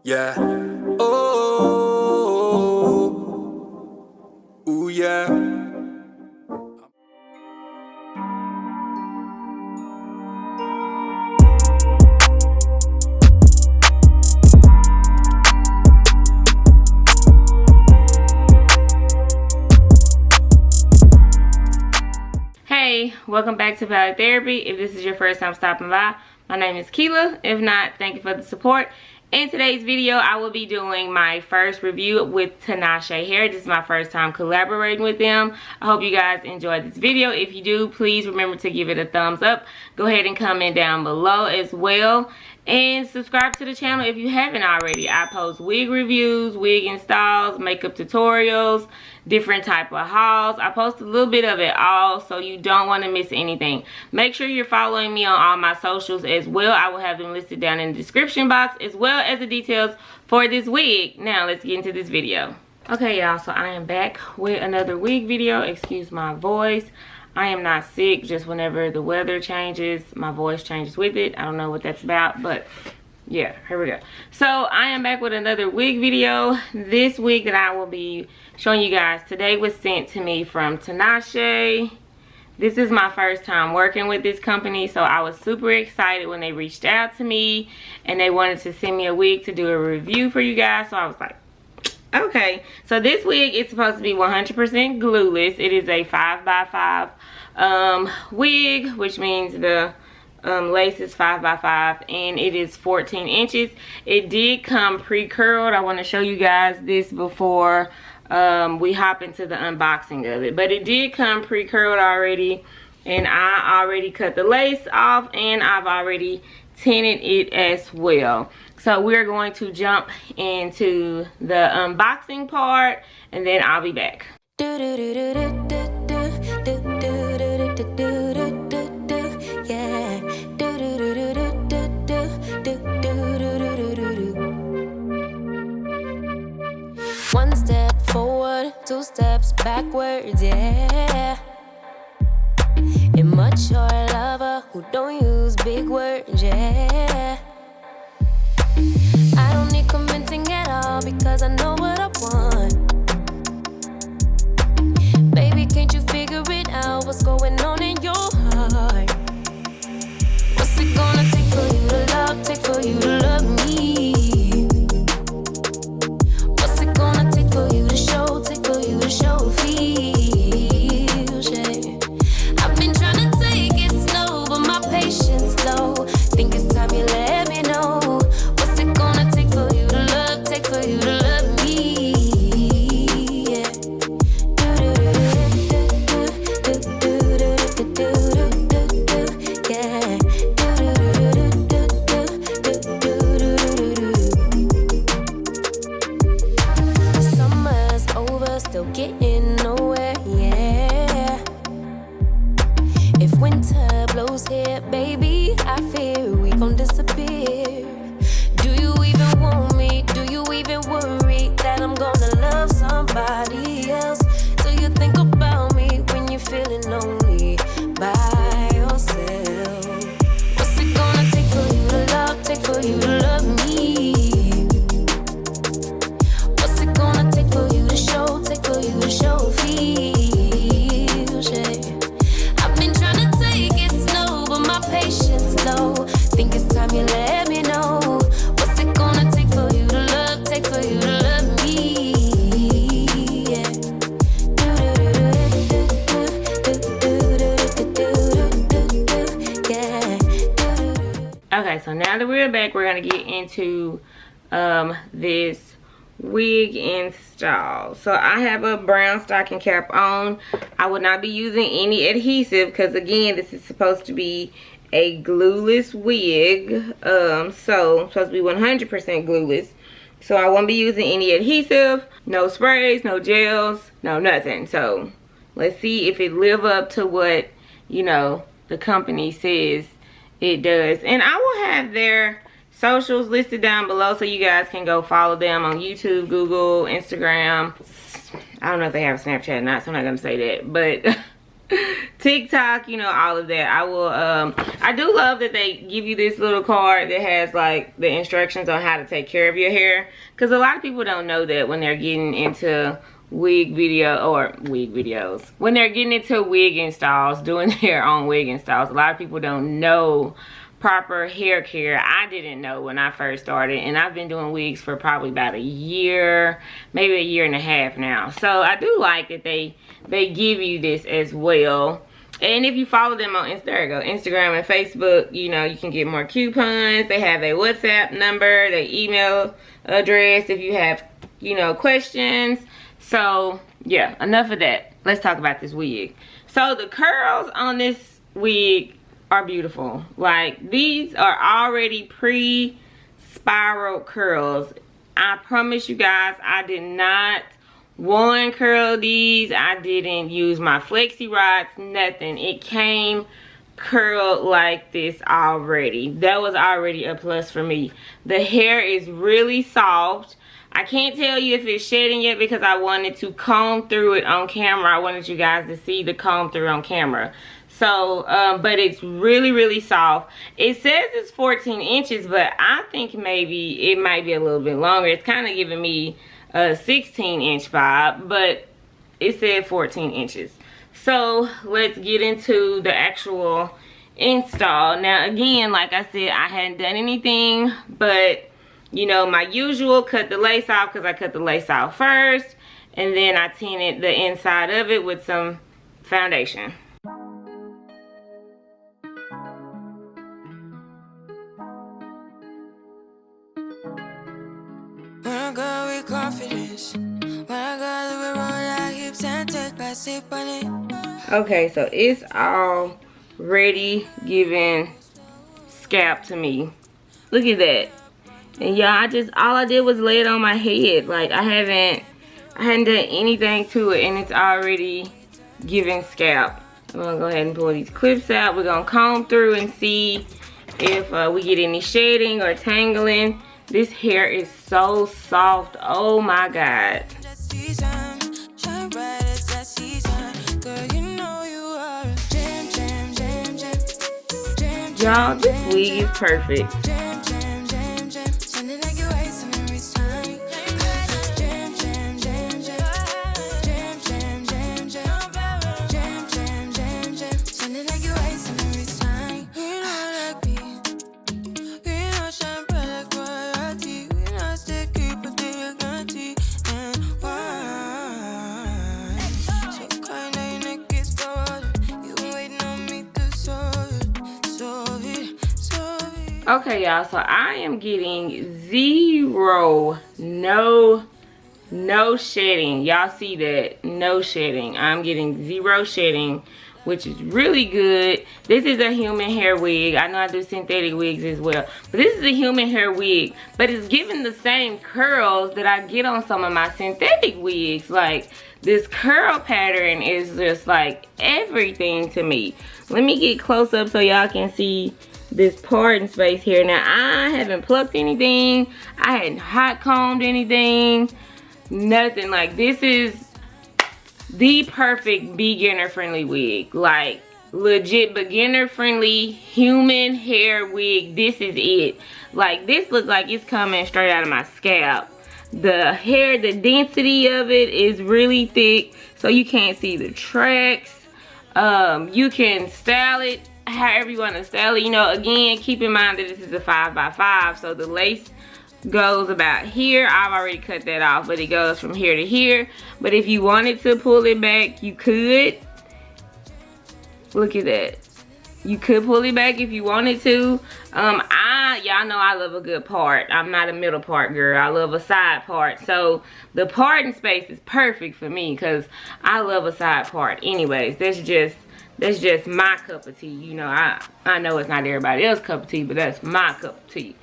Yeah. Oh. Ooh, yeah. Hey, welcome back to Valid Therapy. If this is your first time stopping by, my name is Keela. If not, thank you for the support. In today's video, I will be doing my first review with Tinashe Hair. This is my first time collaborating with them. I hope you guys enjoyed this video. If you do, please remember to give it a thumbs up. Go ahead and comment down below as well. And subscribe to the channel if you haven't already. I post wig reviews, wig installs, makeup tutorials, different type of hauls. I post a little bit of it all, so you don't want to miss anything. Make sure you're following me on all my socials as well. I will have them listed down in the description box, as well as the details for this wig. Now let's get into this video. Okay, y'all, so I am back with another wig video. Excuse my voice. I am not sick, just whenever the weather changes, my voice changes with it. I don't know what that's about, but yeah, here we go. So I am back with another wig video. This wig that I will be showing you guys today was sent to me from Tinashe. This is my first time working with this company, so I was super excited when they reached out to me and they wanted to send me a wig to do a review for you guys. So I was like, okay. So this wig is supposed to be 100% glueless. It is a 5x5 wig, which means the lace is 5x5 and it is 14 inches. It did come pre-curled. I want to show you guys this before we hop into the unboxing of it, but it did come pre-curled already, and I already cut the lace off and I've already tinted it as well. So we're going to jump into the unboxing part and then I'll be back. One step forward, two steps backwards, yeah. Immature lover who don't use big words, yeah. I don't need commenting at all because I know what I want. Baby, can't you figure it out? What's going on in your heart? What's it gonna take for you to love, take for you to love me? What's it gonna take for you to show, take for you to show feels, yeah. I've been trying to take it slow, but my patience low. Think it's time you let me know. What's it gonna take for you to love, take for you to love me, yeah. Summer's over, still getting nowhere, yeah. If winter blows here, baby, I fear we gon' disappear. Do you even want me? Do you even worry that I'm gonna love somebody else? Do you think about me when you're feeling lonely by yourself? What's it gonna take for you to love, take for you to love me? What's it gonna take for you to show, take for you to show feels, yeah. I've been trying to take it slow, but my patience low. Think it's time you let me know. What's it gonna take for you to love, take for you to love me, yeah. Okay, so now that we're back, we're gonna get into this wig install. So I have a brown stocking cap on. I would not be using any adhesive because again, this is supposed to be a glueless wig. So it's supposed to be 100% glueless. So I won't be using any adhesive, no sprays, no gels, no nothing. So let's see if it live up to what, you know, the company says it does. And I will have their socials listed down below so you guys can go follow them on YouTube, Google, Instagram. I don't know if they have Snapchat or not, so I'm not gonna say that, but TikTok, you know, all of that. I do love that they give you this little card that has like the instructions on how to take care of your hair, because a lot of people don't know that when they're getting into wig videos, when they're getting into wig installs, doing their own wig installs. A lot of people don't know proper hair care. I didn't know when I first started, and I've been doing wigs for probably about a year, maybe a year and a half now. So I do like that they give you this as well. And if you follow them on Instagram and Facebook, you know, you can get more coupons. They have a WhatsApp number, their email address if you have, you know, questions. So yeah, enough of that. Let's talk about this wig. So the curls on this wig are beautiful. Like, these are already pre-spiral curls. I promise you guys, I did not one curl these. I didn't use my flexi rods, nothing. It came curled like this already. That was already a plus for me. The hair is really soft. I can't tell you if it's shedding yet because I wanted to comb through it on camera. I wanted you guys to see the comb through on camera. So, but it's really, really soft. It says it's 14 inches, but I think maybe it might be a little bit longer. It's kind of giving me a 16-inch vibe, but it said 14 inches. So, let's get into the actual install. Now, again, like I said, I hadn't done anything but, you know, my usual, cut the lace off, because I cut the lace off first, and then I tinted the inside of it with some foundation. Okay, so it's already giving scalp to me. Look at that. And y'all, all I did was lay it on my head. Like, I hadn't done anything to it, and it's already giving scalp. I'm gonna go ahead and pull these clips out. We're gonna comb through and see if we get any shedding or tangling. This hair is so soft. Oh my God. Y'all, this wig is perfect. Okay, y'all, so I am getting zero, no shedding. Y'all see that? No shedding. I'm getting zero shedding, which is really good. This is a human hair wig. I know I do synthetic wigs as well, but this is a human hair wig, but it's giving the same curls that I get on some of my synthetic wigs. Like, this curl pattern is just like everything to me. Let me get close up so y'all can see this parting space here. Now, I haven't plucked anything. I hadn't hot combed anything. Nothing. Like, this is the perfect beginner friendly wig. Like, legit beginner friendly human hair wig. This is it. Like, this looks like it's coming straight out of my scalp. The hair, the density of it is really thick, so you can't see the tracks. You can style it however you want to style it. You know, again, keep in mind that this is a 5x5, so the lace goes about here. I've already cut that off, but it goes from here to here. But if you wanted to pull it back, you could. Look at that. You could pull it back if you wanted to. Y'all know I love a good part. I'm not a middle part girl. I love a side part. So the parting space is perfect for me because I love a side part. Anyways, that's just my cup of tea. You know, I know it's not everybody else's cup of tea, but that's my cup of tea.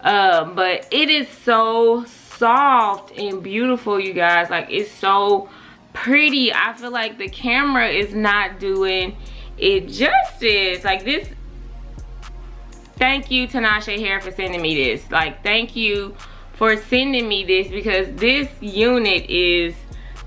But it is so soft and beautiful, you guys. Like, it's so pretty. I feel like the camera is not doing it justice. Like, this, thank you Tinashe Hair for sending me this. Like, thank you for sending me this, because this unit is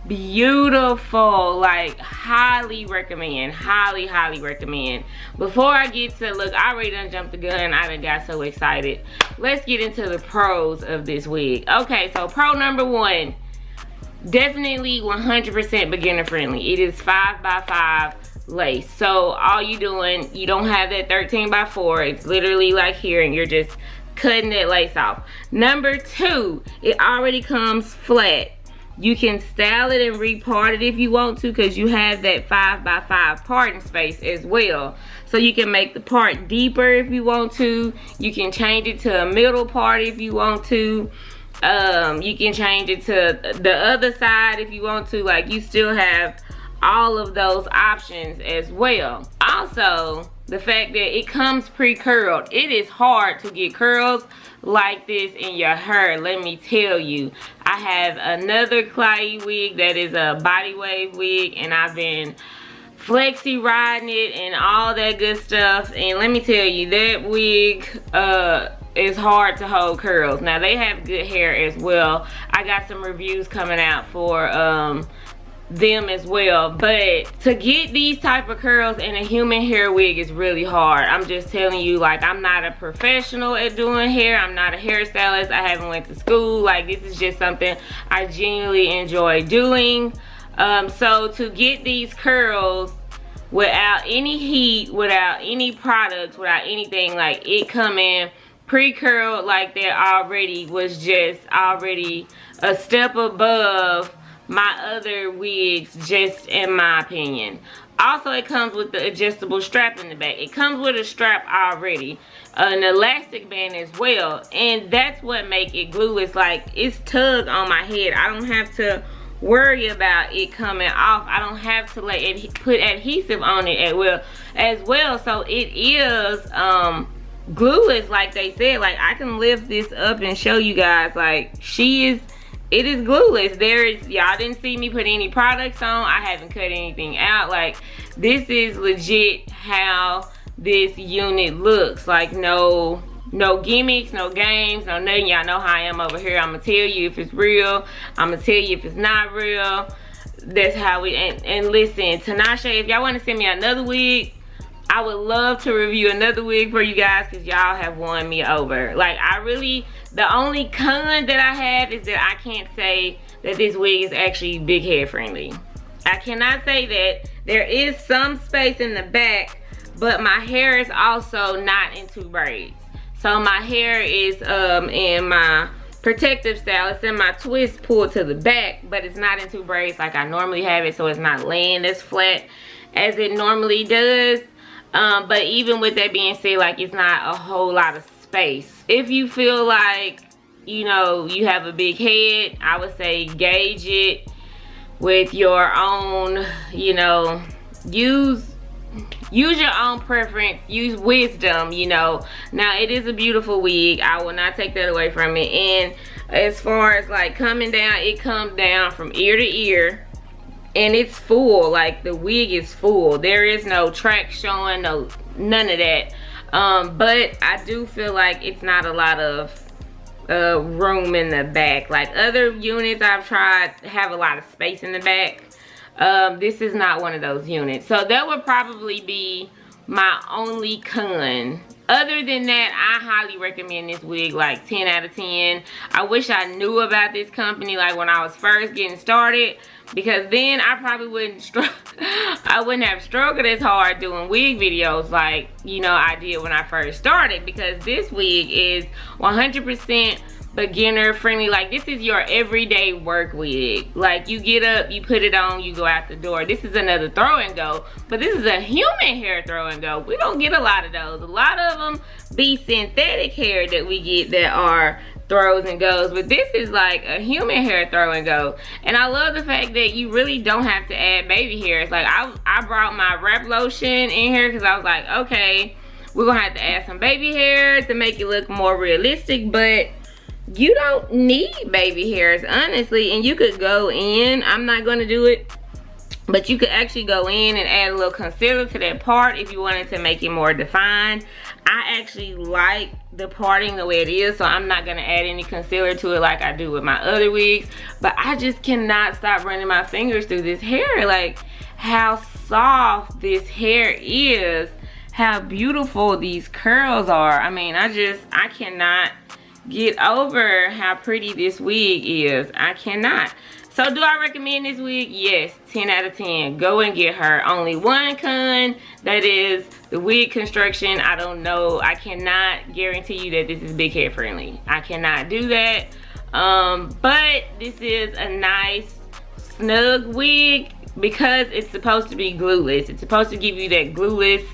beautiful. Like, highly recommend, highly recommend. Before I get to, look, I already done jumped the gun. I done got so excited. Let's get into the pros of this wig. Okay, so pro number one, definitely 100% beginner friendly. It is 5x5 lace. So all you doing, you don't have that 13x4. It's literally like here, and you're just cutting that lace off. Number two, it already comes flat. You can style it and repart it if you want to, because you have that 5x5 parting space as well. So you can make the part deeper if you want to. You can change it to a middle part if you want to. You can change it to the other side if you want to. Like, you still have all of those options as well. Also, the fact that it comes pre-curled. It is hard to get curls like this in your hair, let me tell you. I have another Clyde wig that is a body wave wig, and I've been flexi riding it and all that good stuff, and let me tell you, that wig is hard to hold curls. Now, they have good hair as well. I got some reviews coming out for them as well, but to get these type of curls in a human hair wig is really hard. I'm just telling you, like, I'm not a professional at doing hair. I'm not a hairstylist. I haven't went to school. Like, this is just something I genuinely enjoy doing. So to get these curls without any heat, without any products, without anything, like, it coming pre-curled like that already was just already a step above my other wigs, just in my opinion. Also, it comes with the adjustable strap in the back. It comes with a strap already, an elastic band as well, and that's what make it glueless. Like, it's tugged on my head. I don't have to worry about it coming off. I don't have to put adhesive on it as well. So it is glueless, like they said. Like, I can lift this up and show you guys. Like, it is glueless. Y'all didn't see me put any products on. I haven't cut anything out. Like, this is legit how this unit looks. Like, no gimmicks, no games, no nothing. Y'all know how I am over here. I'm gonna tell you if it's real. I'm gonna tell you if it's not real. That's how we, and listen, Tanasha, if y'all want to send me another wig, I would love to review another wig for you guys, because y'all have won me over. Like, the only con that I have is that I can't say that this wig is actually big head friendly. I cannot say that. There is some space in the back, but my hair is also not in 2 braids. So my hair is in my protective style. It's in my twist pulled to the back, but it's not in 2 braids like I normally have it, so it's not laying as flat as it normally does. But even with that being said, like, it's not a whole lot of space. If you feel like, you know, you have a big head, I would say gauge it with your own, you know, use your own preference, use wisdom, you know. Now, it is a beautiful wig. I will not take that away from it. And as far as like coming down, it comes down from ear to ear. And it's full. Like, the wig is full. There is no track showing, none of that. But I do feel like it's not a lot of room in the back. Like, other units I've tried have a lot of space in the back. This is not one of those units. So that would probably be my only con. Other than that, I highly recommend this wig, like 10 out of 10. I wish I knew about this company like when I was first getting started, because then I probably wouldn't have struggled as hard doing wig videos like, you know, I did when I first started, because this wig is 100% beginner friendly. Like, this is your everyday work wig. Like, you get up, you put it on, you go out the door. This is another throw and go, but this is a human hair throw and go. We don't get a lot of those. A lot of them be synthetic hair that we get that are throws and goes, but this is like a human hair throw and go. And I love the fact that you really don't have to add baby hairs. Like, I brought my wrap lotion in here because I was like, okay, we're gonna have to add some baby hair to make it look more realistic, but you don't need baby hairs, honestly. And you could go in, I'm not gonna do it, But you could actually go in and add a little concealer to that part if you wanted to make it more defined. I actually like the parting the way it is, so I'm not gonna add any concealer to it like I do with my other wigs. But I just cannot stop running my fingers through this hair. Like, how soft this hair is, how beautiful these curls are. I mean, I cannot get over how pretty this wig is. I cannot. So do I recommend this wig? Yes, 10 out of 10. Go and get her. Only one con, that is the wig construction. I don't know. I cannot guarantee you that this is big hair friendly. I cannot do that. But this is a nice snug wig because it's supposed to be glueless. It's supposed to give you that glueless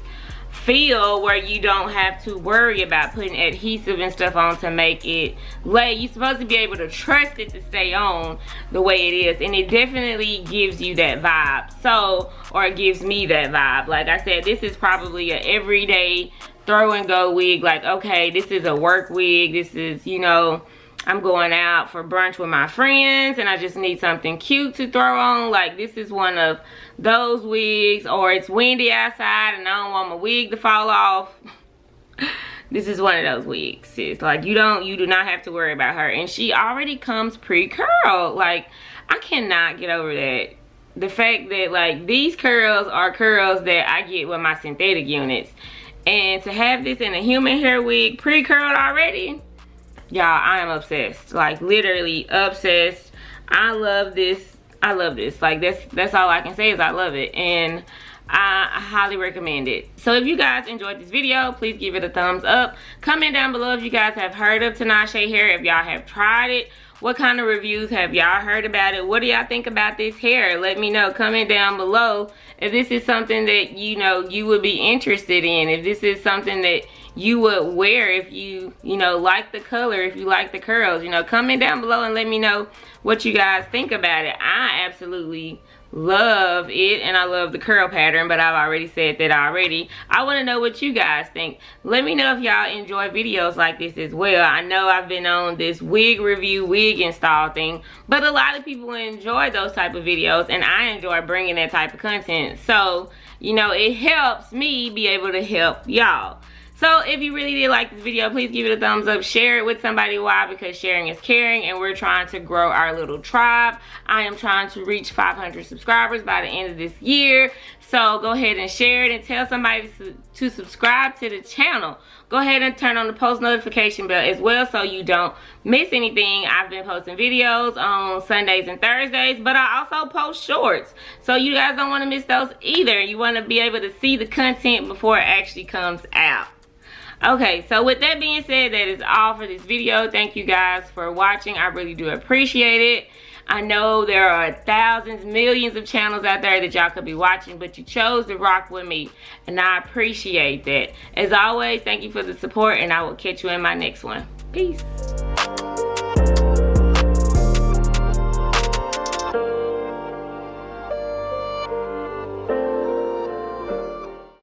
feel where you don't have to worry about putting adhesive and stuff on to make it lay. You're supposed to be able to trust it to stay on the way it is, and it definitely gives you that vibe. So, or it gives me that vibe. Like I said, this is probably an everyday throw and go wig. Like, okay, this is a work wig. This is, you know, I'm going out for brunch with my friends and I just need something cute to throw on. Like, this is one of those wigs. Or it's windy outside and I don't want my wig to fall off. This is one of those wigs, sis. Like, you do not have to worry about her. And she already comes pre-curled. Like, I cannot get over that. The fact that, like, these curls are curls that I get with my synthetic units. And to have this in a human hair wig pre-curled already, y'all, I am obsessed. Like, literally obsessed. I love this. I love this. Like, that's all I can say is I love it. And I highly recommend it. So if you guys enjoyed this video, please give it a thumbs up. Comment down below if you guys have heard of Tinashe hair, if y'all have tried it. What kind of reviews have y'all heard about it? What do y'all think about this hair? Let me know. Comment down below if this is something that, you know, you would be interested in. If this is something that you would wear, if you know, like the color, if you like the curls. You know, comment down below and let me know what you guys think about it. I absolutely love it, and I love the curl pattern, but I've already said that already. I want to know what you guys think. Let me know if y'all enjoy videos like this as well. I know I've been on this wig review, wig install thing, but a lot of people enjoy those type of videos, and I enjoy bringing that type of content. So, you know, it helps me be able to help y'all. So if you really did like this video, please give it a thumbs up. Share it with somebody. Why? Because sharing is caring, and we're trying to grow our little tribe. I am trying to reach 500 subscribers by the end of this year. So go ahead and share it and tell somebody to subscribe to the channel. Go ahead and turn on the post notification bell as well so you don't miss anything. I've been posting videos on Sundays and Thursdays, but I also post shorts. So you guys don't want to miss those either. You want to be able to see the content before it actually comes out. Okay, so with that being said, that is all for this video. Thank you guys for watching. I really do appreciate it. I know there are thousands, millions of channels out there that y'all could be watching, but you chose to rock with me, and I appreciate that. As always, thank you for the support, and I will catch you in my next one. Peace.